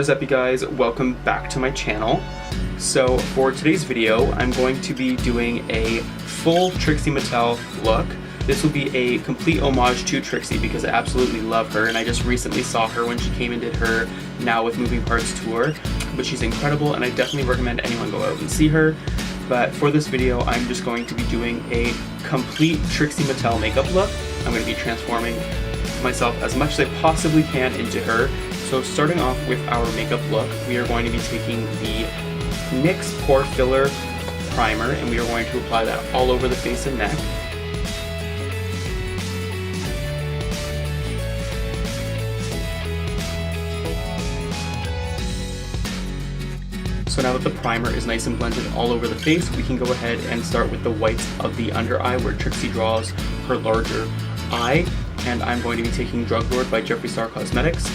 What is up, you guys? Welcome back to my channel. So for today's video, I'm going to be doing a full Trixie Mattel look. This will be a complete homage to Trixie because I absolutely love her, and I just recently saw her when she came and did her Now with Moving Parts tour. But she's incredible, and I definitely recommend anyone go out and see her. But for this video, I'm just going to be doing a complete Trixie Mattel makeup look. I'm going to be transforming myself as much as I possibly can into her. So starting off with our makeup look, we are going to be taking the NYX Pore Filler Primer, and we are going to apply that all over the face and neck. So now that the primer is nice and blended all over the face, we can go ahead and start with the whites of the under eye where Trixie draws her larger eye. And I'm going to be taking Drug Lord by Jeffree Star Cosmetics.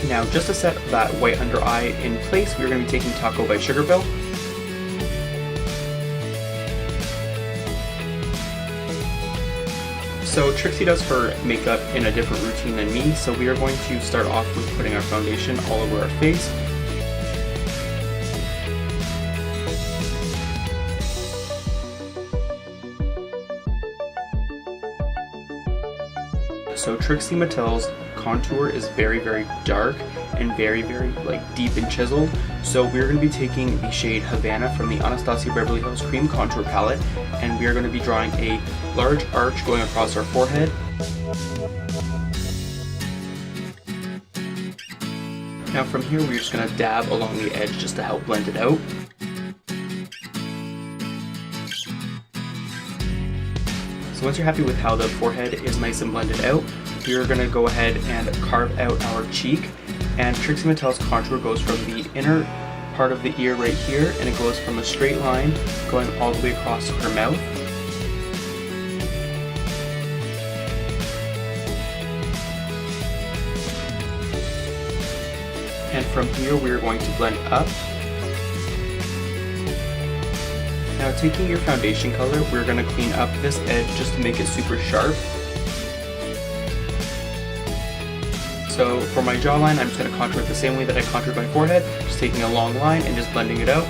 Now, just to set that white under eye in place, we're going to be taking Taco by Sugarpill. So Trixie does her makeup in a different routine than me, so we are going to start off with putting our foundation all over our face. So Trixie Mattel's contour is very, very dark and very, very deep and chiseled. So we're going to be taking the shade Havana from the Anastasia Beverly Hills Cream Contour Palette, and we are going to be drawing a large arch going across our forehead. Now from here, we're just going to dab along the edge just to help blend it out. So once you're happy with how the forehead is nice and blended out, we're going to go ahead and carve out our cheek. And Trixie Mattel's contour goes from the inner part of the ear right here, and it goes from a straight line going all the way across her mouth. And from here, we're going to blend up. Now, taking your foundation color, we're going to clean up this edge just to make it super sharp. So for my jawline, I'm just going to contour it the same way that I contoured my forehead, just taking a long line and just blending it out.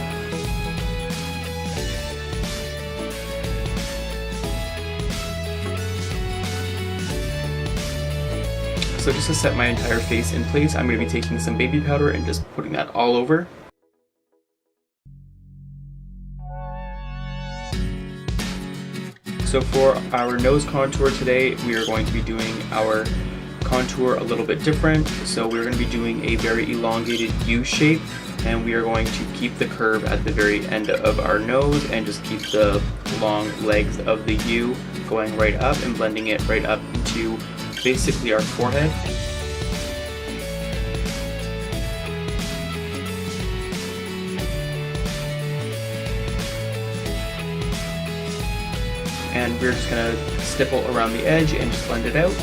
So just to set my entire face in place, I'm going to be taking some baby powder and just putting that all over. So for our nose contour today, we are going to be doing our contour a little bit different. So we're going to be doing a very elongated U shape, and we are going to keep the curve at the very end of our nose and just keep the long legs of the U going right up and blending it right up into basically our forehead. And we're just going to stipple around the edge and just blend it out.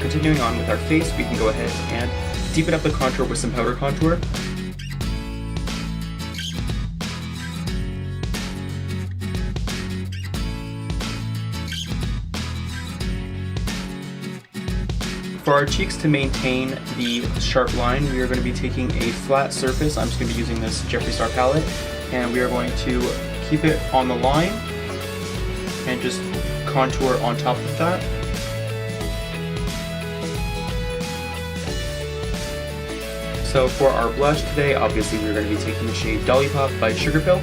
Continuing on with our face, we can go ahead and deepen up the contour with some powder contour. For our cheeks, to maintain the sharp line, we are going to be taking a flat surface. I'm just going to be using this Jeffree Star palette, and we are going to keep it on the line and just contour on top of that. So for our blush today, obviously we're going to be taking the shade Lollipop by Sugarpill.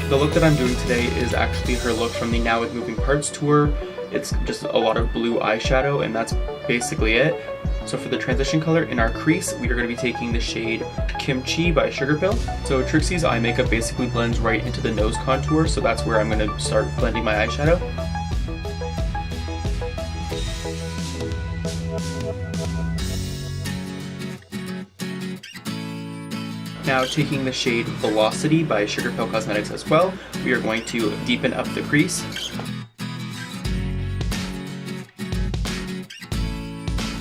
The look that I'm doing today is actually her look from the Now with Moving Parts tour. It's just a lot of blue eyeshadow, and that's basically it. So for the transition color in our crease, we are going to be taking the shade Kimchi by Sugarpill. So Trixie's eye makeup basically blends right into the nose contour, so that's where I'm going to start blending my eyeshadow. Now taking the shade Velocity by Sugarpill Cosmetics as well, we are going to deepen up the crease.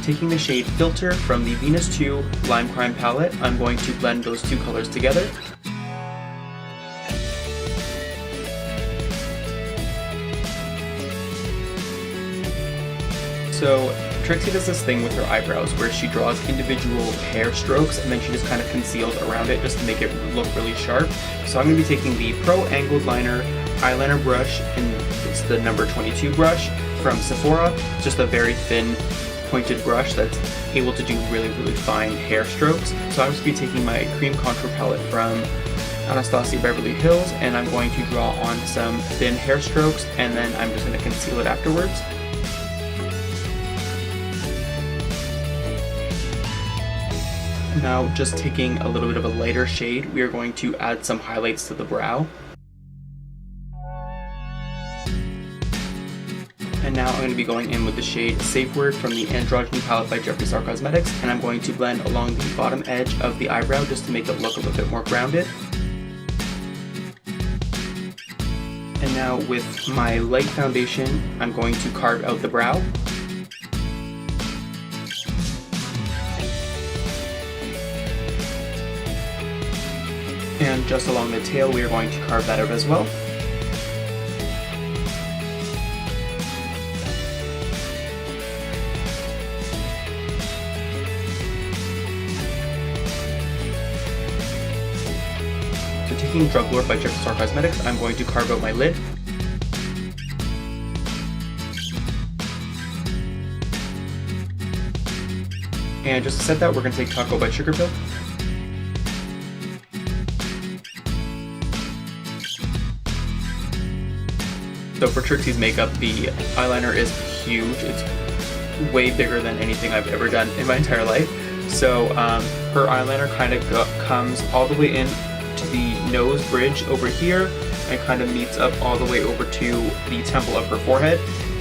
Taking the shade Filter from the Venus 2 Lime Crime palette, I'm going to blend those two colors together. So Trixie does this thing with her eyebrows where she draws individual hair strokes and then she just kind of conceals around it just to make it look really sharp. So I'm going to be taking the Pro Angled Liner eyeliner brush, and it's the number 22 brush from Sephora. It's just a very thin pointed brush that's able to do really fine hair strokes. So I'm just going to be taking my cream contour palette from Anastasia Beverly Hills, and I'm going to draw on some thin hair strokes, and then I'm just going to conceal it afterwards. Now, just taking a little bit of a lighter shade, we are going to add some highlights to the brow. And now I'm going to be going in with the shade Safe Word from the Androgyny palette by Jeffree Star Cosmetics, and I'm going to blend along the bottom edge of the eyebrow just to make it look a little bit more grounded. And now with my light foundation, I'm going to carve out the brow. And just along the tail, we are going to carve that out as well. So taking Drug Lord by Jeffree Star Cosmetics, I'm going to carve out my lid. And just to set that, we're going to take Taco by Sugar Pill. So for Trixie's makeup, the eyeliner is huge. It's way bigger than anything I've ever done in my entire life. So her eyeliner kind of comes all the way in to the nose bridge over here and kind of meets up all the way over to the temple of her forehead.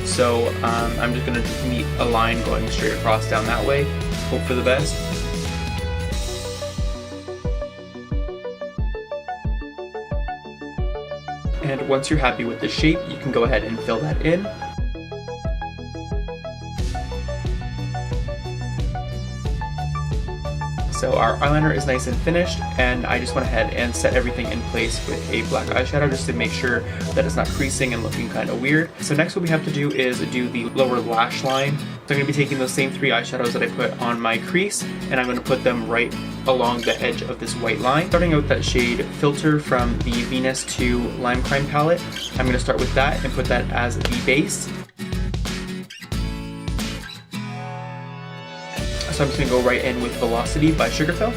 So I'm just going to meet a line going straight across down that way. Hope for the best. And once you're happy with the shape, you can go ahead and fill that in. So our eyeliner is nice and finished, and I just went ahead and set everything in place with a black eyeshadow just to make sure that it's not creasing and looking kind of weird. So next what we have to do is do the lower lash line. So I'm going to be taking those same three eyeshadows that I put on my crease, and I'm going to put them right along the edge of this white line. Starting out with that shade Filter from the Venus 2 Lime Crime palette, I'm going to start with that and put that as the base. So I'm just going to go right in with Velocity by Sugar Pill.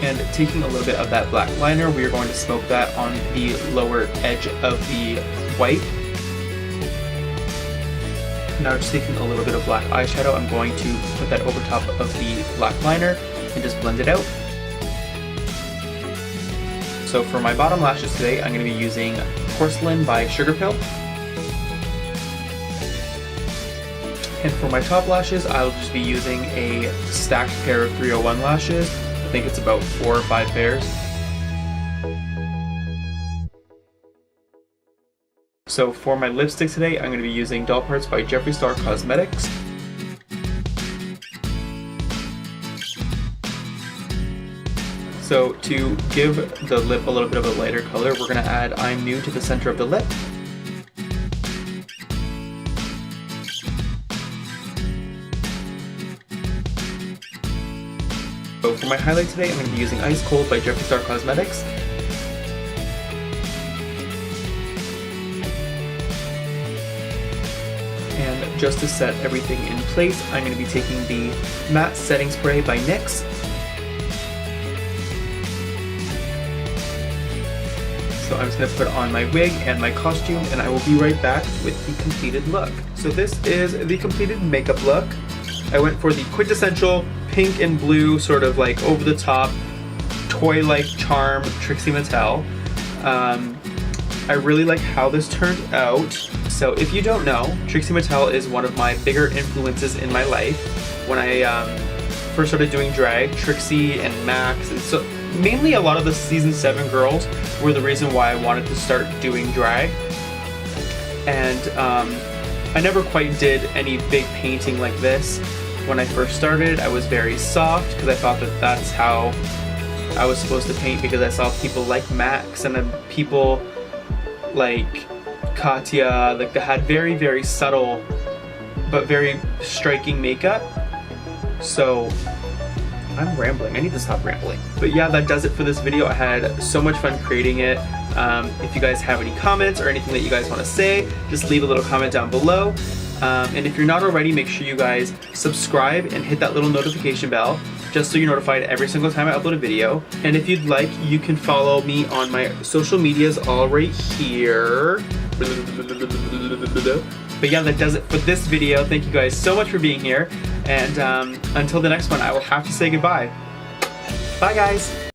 And taking a little bit of that black liner, we are going to smoke that on the lower edge of the white. Now just taking a little bit of black eyeshadow, I'm going to put that over top of the black liner and just blend it out. So for my bottom lashes today, I'm going to be using Porcelain by Sugar Pill. And for my top lashes, I'll just be using a stacked pair of 301 lashes. I think it's about 4 or 5 pairs. So for my lipstick today, I'm going to be using Doll Parts by Jeffree Star Cosmetics. So to give the lip a little bit of a lighter color, we're going to add I'm New to the center of the lip. So for my highlight today, I'm going to be using Ice Cold by Jeffree Star Cosmetics. And just to set everything in place, I'm going to be taking the Matte Setting Spray by NYX. So I'm just going to put on my wig and my costume, and I will be right back with the completed look. So this is the completed makeup look. I went for the quintessential pink and blue, sort of like over-the-top, toy-like charm Trixie Mattel. I really like how this turned out. So if you don't know, Trixie Mattel is one of my bigger influences in my life. When I first started doing drag, Trixie and Max, and so mainly a lot of the season 7 girls were the reason why I wanted to start doing drag. And I never quite did any big painting like this. When I first started, I was very soft because I thought that that's how I was supposed to paint, because I saw people like Max and then people like Katya, like they had very, very subtle but very striking makeup. So I'm rambling. I need to stop rambling. But yeah, that does it for this video. I had so much fun creating it. If you guys have any comments or anything that you guys want to say, just leave a little comment down below. And if you're not already, make sure you guys subscribe and hit that little notification bell just so you're notified every single time I upload a video. And if you'd like, you can follow me on my social medias all right here. But yeah, that does it for this video. Thank you guys so much for being here. And until the next one, I will have to say goodbye. Bye, guys.